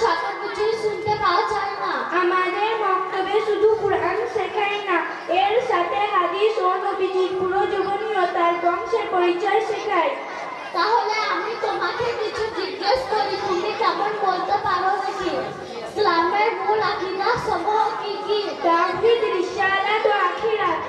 ছোট কিছুই শুনতে পাওয়া যায় না। আমাদের মক্তবে শুধু কুরআন শেখায় না, এর সাথে হাদিস ও নবীজির পুরো জীবনী ও তার বংশের পরিচয় শেখায়। তাহলে আমি তোমাকে কিছু জিজ্ঞেস করি, তুমি কেমন বলতে পারো নাকি? ইসলামের মূল আকীদা সমূহ কি কি? তাওহীদ, রিসালাত ও আখিরাত।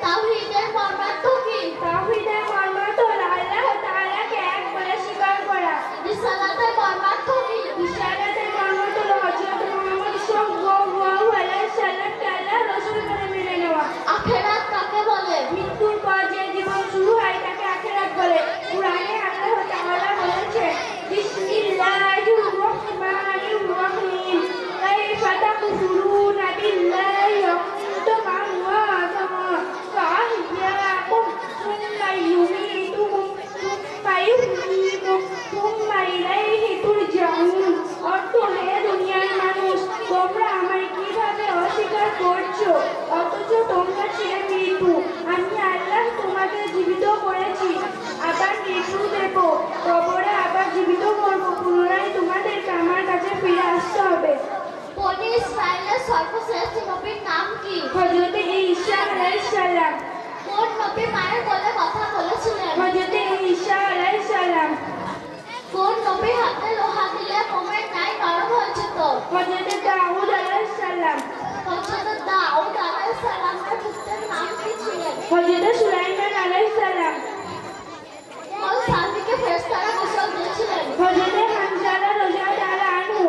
তাওহীদের মর্মার্থ কি? তাওহীদের মর্মার্থ হলো আল্লাহ তাআলাকে এক বলে স্বীকার করা। রিসালাতের মর্মার্থ কি? রিসালাতের মর্মার্থ হলো হযরত মুহাম্মদ সাল্লাল্লাহু আলাইহি সাল্লামকে আল্লাহর রাসূল বলে মেনে নেওয়া। আখিরাত কাকে বলে? মৃত্যুর পর যে জীবন শুরু হয় তাকে আখিরাত বলে। কুরআনে আল্লাহ তাআলা বলেছেন, বিসমিল্লাহির রহমানির রহিম, কাইফা তাকফুরুনা বিল্লাহি ওয়া কুনতুম আমওয়াতান ফাআহইয়াকুম সুম্মা ইউমীতুকুম সুম্মা ইউহয়ীকুম সুম্মা ইলাইহি তুরজাউন। অর্থ, হে দুনিয়ার মানুষ, তোমরা আমায় কিভাবে অস্বীকার করছো অথচ তোমরা ছিলে মৃত্যু। আমি আল্লাহ তোমাদের জীবিত করেছি, আবার মৃত্যু দেব, কবরে আবার জীবিত করব, পুনরায় তোমাদেরকে আমার কাছে ফিরে আসতে হবে। বনি ইসরাইলের সর্বশ্রেষ্ঠ নবীর নাম কি? হযরত ঈসা আলাইহিস সালাম। কোন নবী মায়ের কোলে কথা বলেছিলেন? হযরত ঈসা আলাইহিস সালাম। কোন নবী হাতে লোহা দিলে মোমের ন্যায় নরম হয়ে যেত? হযরত দাউদ আলাইহিস সালাম। হযরত দাউদ আলাইহিস সালামের পুত্রের নাম কি ছিলেন? হযরত সুলাইমান আলাইহিস সালাম। কোন সাহাবীকে ফেরেশতারা গোসল দিয়েছিলেন? হযরত হামজা রাদিয়াল্লাহু আনহু।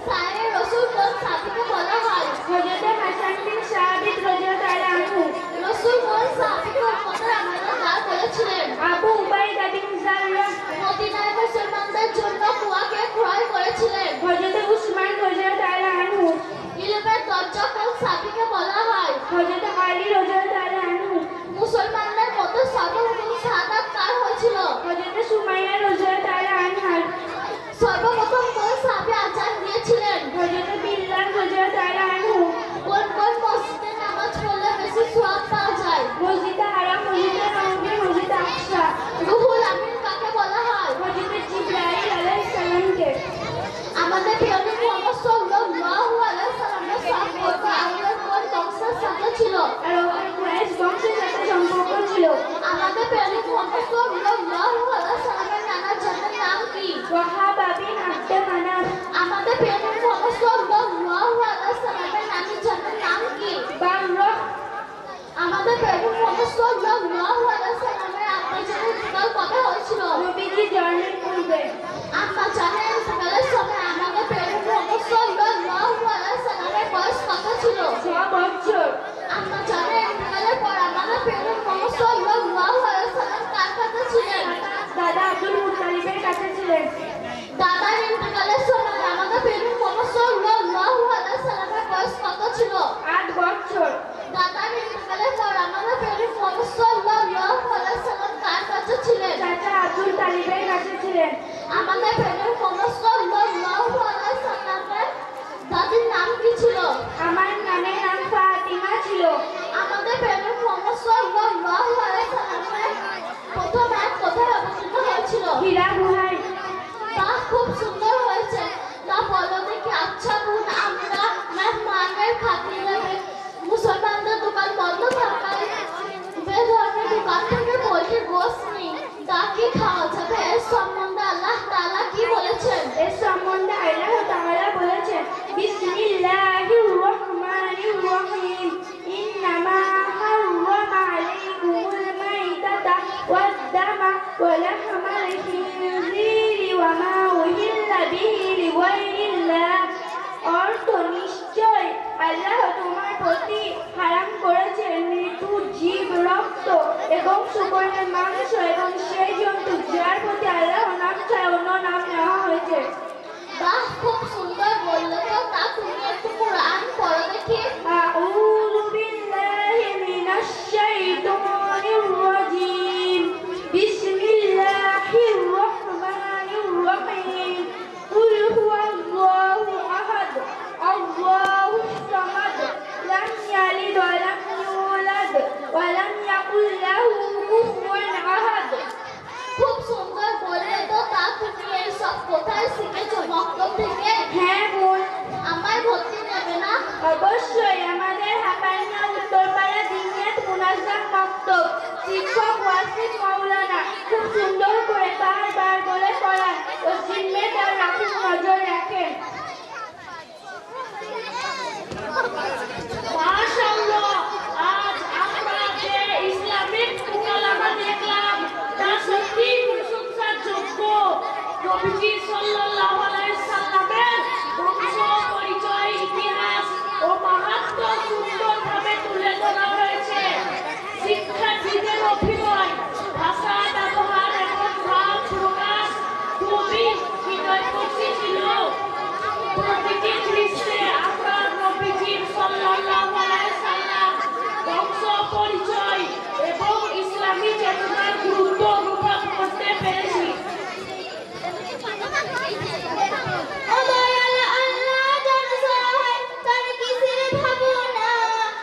সায়ে রাসূল কোন সাহাবীকে বলা হয়? হযরত হাসান বিন সাবিত রাদিয়াল্লাহু আনহু। রাসূল কোন সাহাবীকে উম্মতের আমানতদার বলেছিলেন? আবু উবাইদা বিন জাররাহ। মদিনায় মুসলমানদের জন্য কুয়া কে ক্রয় করেছিলেন? হযরত উসমান রাদিয়াল্লাহু আনহু। ইলমের দরজা কোন সাহাবীকে বলা হয়? হযরত আলী রাদিয়াল্লাহু আনহু। মুসলমানদের মধ্যে সর্বপ্রথম শাহাদাত কার হয়েছিল? হযরত সুমাইয়া রাদিয়াল্লাহু আনহা। সর্বপ্রথম কোন সাহাবী আযান দিয়েছিলেন? হযরত বিল্লাল রাদিয়াল্লাহু আনহু। কোন কোন মসজিদে নামাজ পড়লে বেশি সওয়াব পাওয়া যায়? মসজিদে হারাম, মসজিদে নববী, মসজিদে আকসা। রুহুল আমিন কাকে বলা হয়? হযরত জিবরাইল আলাইহিস সালামকে। আমাদের প্রিয় নবী মুহাম্মদ সাল্লাল্লাহু আলাইহি সাল্লামের সম্পর্ক আমাদের কোন বংশের সাথে ছিল? আর ওখানে কুরাইশ বংশের সাথে সম্পর্ক ছিল। আমাদের প্রিয় নবী মুহাম্মদ সাল্লাল্লাহু আলাইহি সাল্লামের নানার জন্মের নাম কি? ওয়াহাব বিন আব্দ মানাফ। আমাদের প্রিয় নবী মুহাম্মদ সাল্লাল্লাহু আলাইহি সাল্লামের নানির জন্মের নাম কি? বাররাহ। আমাদের প্রিয় নবী মুহাম্মদ সাল্লাল্লাহু আলাইহি সাল্লামের আব্বা জানের ইন্তেকাল কবে হয়েছিল? নবীজি জন্মের পূর্বে। আম্মা জানের ইন্তেকালের সময় আমাদের প্রিয় নবী মুহাম্মদ সাল্লাল্লাহু আলাইহি সাল্লামের বয়স কত ছিল? 6 বছর। আম্মা জানের ইন্তেকালের পর আমাদের প্রিয় নবী মুহাম্মদ সাল্লাল্লাহু আলাইহি সাল্লাম কার কাছে ছিলেন? দাদা আব্দুল মুত্তালিবের কাছে ছিলেন। দাদার ইন্তেকালের সময় আমাদের প্রিয় নবী মুহাম্মদ সাল্লাল্লাহু আলাইহি সাল্লামের বয়স কত ছিল? 8 বছর। দাদার ইন্তেকালের পর আমাদের প্রিয় নবী মুহাম্মদ সাল্লাল্লাহু আলাইহি সাল্লাম কার কাছে ছিলেন? চাচা আব্দুল তালিবের কাছে ছিলেন। আমাদের প্রিয় নবী মুহাম্মদ সাল্লাল্লাহু আলাইহি সাল্লামের দাদির নাম কি ছিল? আমার নামের নাম ফাতিমা ছিল। আমাদের প্রিয় নবী মুহাম্মদ সাল্লাল্লাহু আলাইহি সাল্লামের প্রথম আয়াত কোথায় অবতীর্ণ হয়েছিল? হীরা গুহায়। বাহ, খুব সুন্দর হয়েছে। তা বলো দেখি, আচ্ছা বোন, আমরা মেহমানের খাতিরে মুসলমানদের দোকান বন্ধ থাকায় বেধর্মের দোকান থেকে পোল্ট্রির গোশত নিই, তা কি খাওয়া যাবে? এর সম্বন্ধে আল্লাহ তাআলা কি বলেছেন? এর সম্বন্ধে আল্লাহ তাআলা বলেছেন, বিসমিল্লাহির রহমানির রহিম, ইন্নামা হাররামা আলাইকুমুল মাইতাতা ওয়াদ দামা ওয়া লাহমাল খিনজিরি ওয়া মা উহিল্লা বিহি লিগাইরিল্লাহ। অর্থ, নিশ্চয় আল্লাহ তোমার প্রতি হারাম করেছেন মৃত্যু, জীব, রক্ত এবং শুকরের মাংস এবং সেই জন্তু যার প্রতি আল্লাহ নাম ছাড়া অন্য নাম নেওয়া হয়েছে। বাহ, খুব সুন্দর বললে তো। তা তুমি একটু কোরআন পড়ো দেখি। আউযু বিল্লাহি মিনাশ শাইতানির রাজীম। বিসমিল্লাহির রহমানির রহিম। কুল হুয়াল্লাহু আহাদ, আল্লাহুস সামাদ, লাম ইয়ালিদ ওয়া লাম ইউলাদ ওয়া লাম ইয়াকুল লাহু কুফুওয়ান আহাদ। নবীজি সাল্লাল্লাহু আলাইহি সাল্লামের বংশ পরিচয়, ইতিহাস ও মাহাত্ম্য সুন্দরভাবে তুলে ধরা হয়েছে। শিক্ষার্থীদের অভিনয়, ভাষা ব্যবহার এবং ভাব প্রকাশ খুবই হৃদয়স্পর্শী ছিল। প্রতিটি দৃশ্যে আমরা নবীজি সাল্লাল্লাহু আলাইহি সাল্লাম বংশ পরিচয় এবং ইসলামী চেতনার গুরুত্ব অনুভব করতে পেরেছি।